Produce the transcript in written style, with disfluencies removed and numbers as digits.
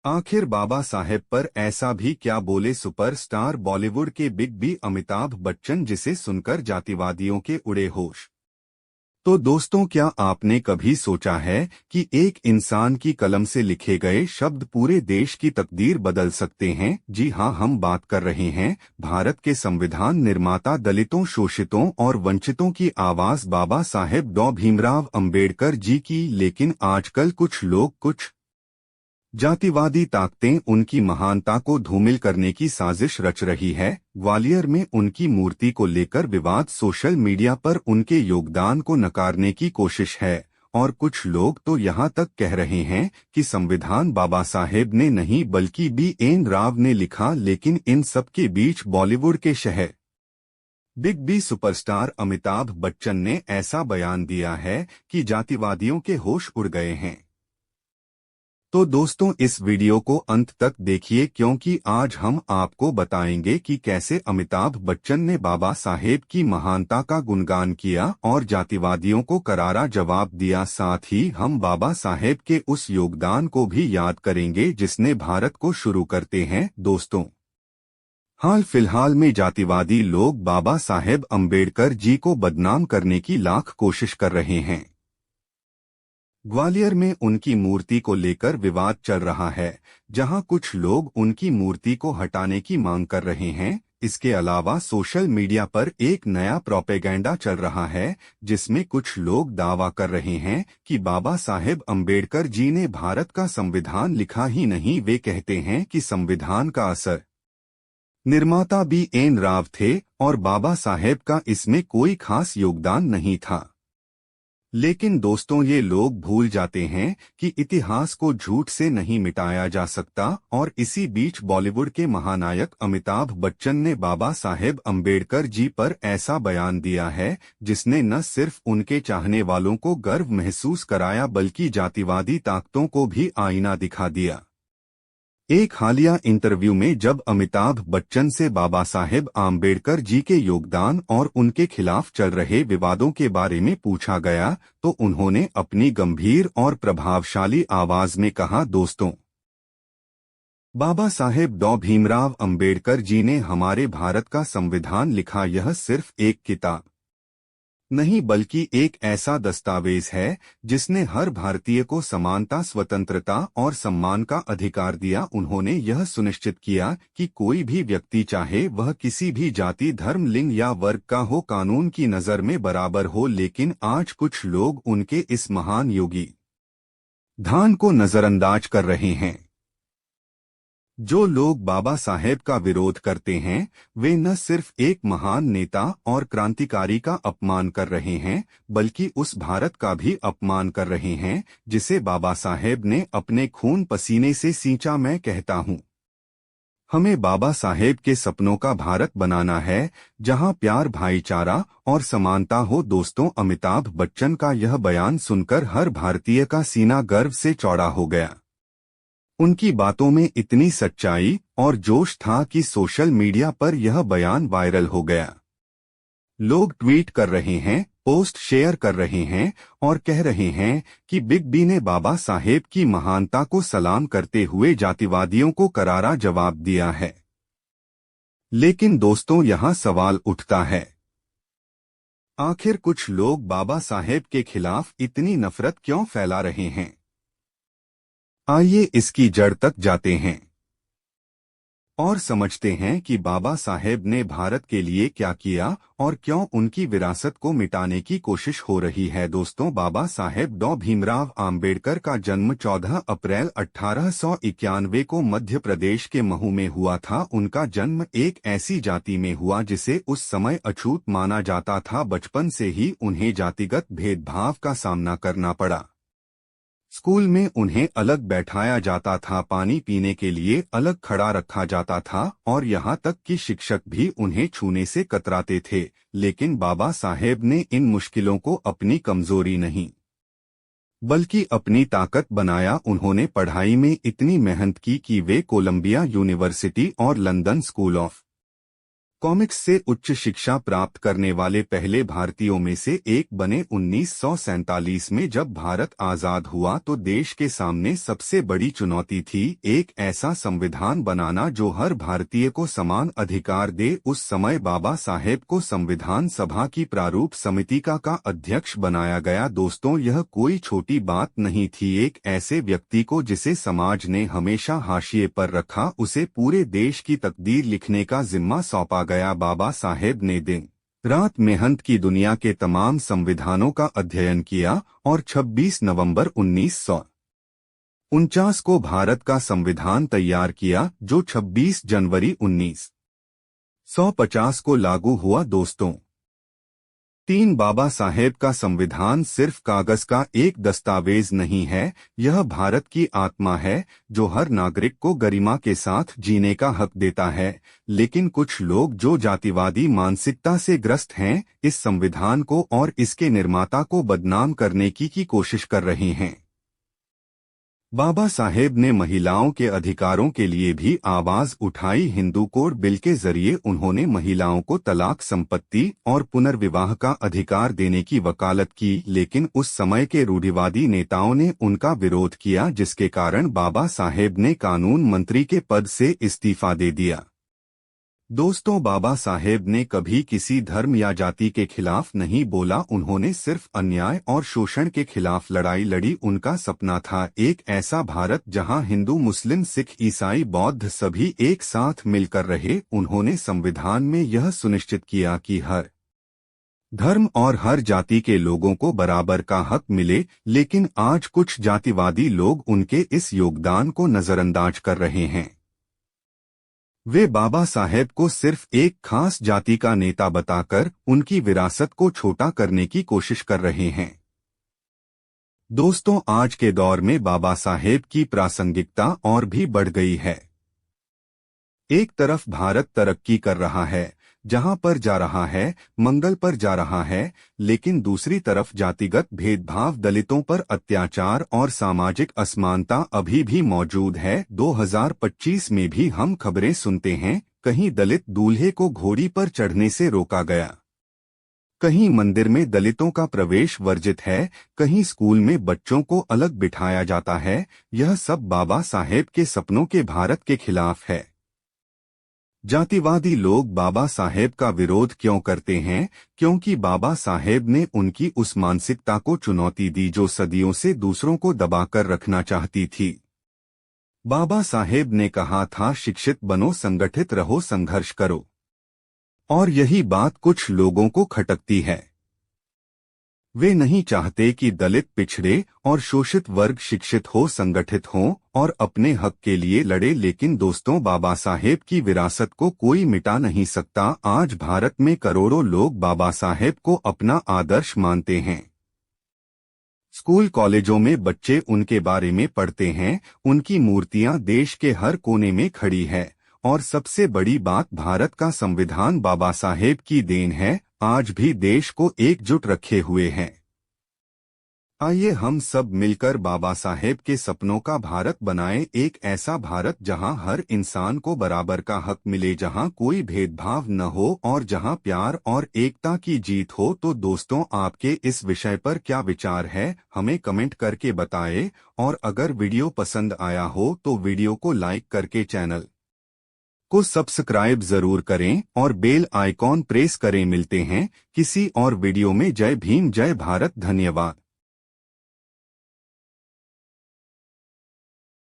आखिर बाबा साहेब पर ऐसा भी क्या बोले सुपरस्टार बॉलीवुड के बिग बी अमिताभ बच्चन, जिसे सुनकर जातिवादियों के उड़े होश। तो दोस्तों, क्या आपने कभी सोचा है कि एक इंसान की कलम से लिखे गए शब्द पूरे देश की तकदीर बदल सकते हैं? जी हां, हम बात कर रहे हैं भारत के संविधान निर्माता, दलितों, शोषितों और वंचितों की आवाज बाबा साहेब डॉ भीमराव अंबेडकर जी की। लेकिन आजकल कुछ लोग, कुछ जातिवादी ताकतें उनकी महानता को धूमिल करने की साजिश रच रही है। ग्वालियर में उनकी मूर्ति को लेकर विवाद, सोशल मीडिया पर उनके योगदान को नकारने की कोशिश है, और कुछ लोग तो यहाँ तक कह रहे हैं कि संविधान बाबा साहेब ने नहीं बल्कि बी.एन. राव ने लिखा। लेकिन इन सब के बीच बॉलीवुड के शहर big B superstar Amitabh Bachchan ने ऐसा बयान दिया है कि जातिवादियों के होश उड़ गए हैं। तो दोस्तों, इस वीडियो को अंत तक देखिए, क्योंकि आज हम आपको बताएंगे कि कैसे अमिताभ बच्चन ने बाबा साहेब की महानता का गुणगान किया और जातिवादियों को करारा जवाब दिया। साथ ही हम बाबा साहेब के उस योगदान को भी याद करेंगे जिसने भारत को शुरू करते हैं। दोस्तों, हाल फिलहाल में जातिवादी लोग बाबा साहेब अम्बेडकर जी को बदनाम करने की लाख कोशिश कर रहे हैं। ग्वालियर में उनकी मूर्ति को लेकर विवाद चल रहा है, जहां कुछ लोग उनकी मूर्ति को हटाने की मांग कर रहे हैं। इसके अलावा सोशल मीडिया पर एक नया प्रोपेगेंडा चल रहा है, जिसमें कुछ लोग दावा कर रहे हैं कि बाबा साहेब अम्बेडकर जी ने भारत का संविधान लिखा ही नहीं। वे कहते हैं कि संविधान का असर निर्माता बी.एन. राव थे और बाबा साहेब का इसमें कोई खास योगदान नहीं था। लेकिन दोस्तों, ये लोग भूल जाते हैं कि इतिहास को झूठ से नहीं मिटाया जा सकता। और इसी बीच बॉलीवुड के महानायक अमिताभ बच्चन ने बाबा साहेब अम्बेडकर जी पर ऐसा बयान दिया है जिसने न सिर्फ उनके चाहने वालों को गर्व महसूस कराया बल्कि जातिवादी ताकतों को भी आईना दिखा दिया। एक हालिया इंटरव्यू में जब अमिताभ बच्चन से बाबा साहेब आम्बेडकर जी के योगदान और उनके खिलाफ चल रहे विवादों के बारे में पूछा गया, तो उन्होंने अपनी गंभीर और प्रभावशाली आवाज में कहा, दोस्तों, बाबा साहेब डॉ भीमराव अंबेडकर जी ने हमारे भारत का संविधान लिखा। यह सिर्फ एक किताब नहीं बल्कि एक ऐसा दस्तावेज है जिसने हर भारतीय को समानता, स्वतंत्रता और सम्मान का अधिकार दिया। उन्होंने यह सुनिश्चित किया कि कोई भी व्यक्ति, चाहे वह किसी भी जाति, धर्म, लिंग या वर्ग का हो, कानून की नजर में बराबर हो। लेकिन आज कुछ लोग उनके इस महान योगदान को नजरअंदाज कर रहे हैं। जो लोग बाबा साहेब का विरोध करते हैं, वे न सिर्फ एक महान नेता और क्रांतिकारी का अपमान कर रहे हैं, बल्कि उस भारत का भी अपमान कर रहे हैं जिसे बाबा साहेब ने अपने खून पसीने से सींचा। मैं कहता हूं, हमें बाबा साहेब के सपनों का भारत बनाना है, जहां प्यार, भाईचारा और समानता हो। दोस्तों, अमिताभ बच्चन का यह बयान सुनकर हर भारतीय का सीना गर्व से चौड़ा हो गया। उनकी बातों में इतनी सच्चाई और जोश था कि सोशल मीडिया पर यह बयान वायरल हो गया। लोग ट्वीट कर रहे हैं, पोस्ट शेयर कर रहे हैं और कह रहे हैं कि बिग बी ने बाबा साहेब की महानता को सलाम करते हुए जातिवादियों को करारा जवाब दिया है। लेकिन दोस्तों, यहाँ सवाल उठता है, आखिर कुछ लोग बाबा साहेब के खिलाफ इतनी नफरत क्यों फैला रहे हैं? आइए इसकी जड़ तक जाते हैं और समझते हैं कि बाबा साहेब ने भारत के लिए क्या किया और क्यों उनकी विरासत को मिटाने की कोशिश हो रही है। दोस्तों, बाबा साहेब डॉ भीमराव आम्बेडकर का जन्म 14 अप्रैल 1891 को मध्य प्रदेश के महू में हुआ था। उनका जन्म एक ऐसी जाति में हुआ जिसे उस समय अछूत माना जाता था। बचपन से ही उन्हें जातिगत भेदभाव का सामना करना पड़ा। स्कूल में उन्हें अलग बैठाया जाता था, पानी पीने के लिए अलग खड़ा रखा जाता था और यहाँ तक कि शिक्षक भी उन्हें छूने से कतराते थे। लेकिन बाबा साहेब ने इन मुश्किलों को अपनी कमजोरी नहीं बल्कि अपनी ताकत बनाया। उन्होंने पढ़ाई में इतनी मेहनत की कि वे कोलंबिया यूनिवर्सिटी और लंदन स्कूल ऑफ कॉमिक्स से उच्च शिक्षा प्राप्त करने वाले पहले भारतीयों में से एक बने। 1947 में जब भारत आजाद हुआ तो देश के सामने सबसे बड़ी चुनौती थी एक ऐसा संविधान बनाना जो हर भारतीय को समान अधिकार दे। उस समय बाबा साहेब को संविधान सभा की प्रारूप समिति का अध्यक्ष बनाया गया। दोस्तों, यह कोई छोटी बात नहीं थी। एक ऐसे व्यक्ति को जिसे समाज ने हमेशा हाशिए पर रखा, उसे पूरे देश की तकदीर लिखने का जिम्मा सौंपा गया। बाबा साहेब ने दिन रात मेहनत की, दुनिया के तमाम संविधानों का अध्ययन किया और 26 नवंबर 1949 को भारत का संविधान तैयार किया, जो 26 जनवरी 1950 को लागू हुआ। दोस्तों, बाबा साहेब का संविधान सिर्फ कागज का एक दस्तावेज नहीं है, यह भारत की आत्मा है जो हर नागरिक को गरिमा के साथ जीने का हक देता है। लेकिन कुछ लोग जो जातिवादी मानसिकता से ग्रस्त हैं, इस संविधान को और इसके निर्माता को बदनाम करने की कोशिश कर रहे हैं। बाबा साहेब ने महिलाओं के अधिकारों के लिए भी आवाज उठाई। हिंदू कोड बिल के जरिए उन्होंने महिलाओं को तलाक, संपत्ति और पुनर्विवाह का अधिकार देने की वकालत की, लेकिन उस समय के रूढ़िवादी नेताओं ने उनका विरोध किया, जिसके कारण बाबा साहेब ने कानून मंत्री के पद से इस्तीफा दे दिया। दोस्तों, बाबा साहेब ने कभी किसी धर्म या जाति के खिलाफ नहीं बोला, उन्होंने सिर्फ अन्याय और शोषण के खिलाफ लड़ाई लड़ी। उनका सपना था एक ऐसा भारत जहां हिंदू, मुस्लिम, सिख, ईसाई, बौद्ध सभी एक साथ मिलकर रहे। उन्होंने संविधान में यह सुनिश्चित किया कि हर धर्म और हर जाति के लोगों को बराबर का हक मिले, लेकिन आज कुछ जातिवादी लोग उनके इस योगदान को नजरअंदाज कर रहे हैं। वे बाबा साहेब को सिर्फ एक खास जाति का नेता बताकर उनकी विरासत को छोटा करने की कोशिश कर रहे हैं। दोस्तों, आज के दौर में बाबा साहेब की प्रासंगिकता और भी बढ़ गई है। एक तरफ भारत तरक्की कर रहा है, जहां पर जा रहा है, मंगल पर जा रहा है, लेकिन दूसरी तरफ जातिगत भेदभाव, दलितों पर अत्याचार और सामाजिक असमानता अभी भी मौजूद है। 2025 में भी हम खबरें सुनते हैं, कहीं दलित दूल्हे को घोड़ी पर चढ़ने से रोका गया, कहीं मंदिर में दलितों का प्रवेश वर्जित है, कहीं स्कूल में बच्चों को अलग बिठाया जाता है। यह सब बाबा साहेब के सपनों के भारत के खिलाफ है। जातिवादी लोग बाबा साहेब का विरोध क्यों करते हैं? क्योंकि बाबा साहेब ने उनकी उस मानसिकता को चुनौती दी जो सदियों से दूसरों को दबाकर रखना चाहती थी। बाबा साहेब ने कहा था, शिक्षित बनो, संगठित रहो, संघर्ष करो। और यही बात कुछ लोगों को खटकती है। वे नहीं चाहते कि दलित, पिछड़े और शोषित वर्ग शिक्षित हो, संगठित हों और अपने हक के लिए लड़े। लेकिन दोस्तों, बाबा साहेब की विरासत को कोई मिटा नहीं सकता। आज भारत में करोड़ों लोग बाबा साहेब को अपना आदर्श मानते हैं। स्कूल, कॉलेजों में बच्चे उनके बारे में पढ़ते हैं, उनकी मूर्तियां देश के हर कोने में खड़ी है। और सबसे बड़ी बात, भारत का संविधान बाबा साहेब की देन है, आज भी देश को एकजुट रखे हुए हैं। आइए हम सब मिलकर बाबा साहेब के सपनों का भारत बनाएं, एक ऐसा भारत जहां हर इंसान को बराबर का हक मिले, जहां कोई भेदभाव न हो और जहां प्यार और एकता की जीत हो। तो दोस्तों, आपके इस विषय पर क्या विचार है, हमें कमेंट करके बताएं। और अगर वीडियो पसंद आया हो तो वीडियो को लाइक करके चैनल को सब्सक्राइब जरूर करें और बेल आइकॉन प्रेस करें। मिलते हैं किसी और वीडियो में। जय भीम, जय भारत, धन्यवाद।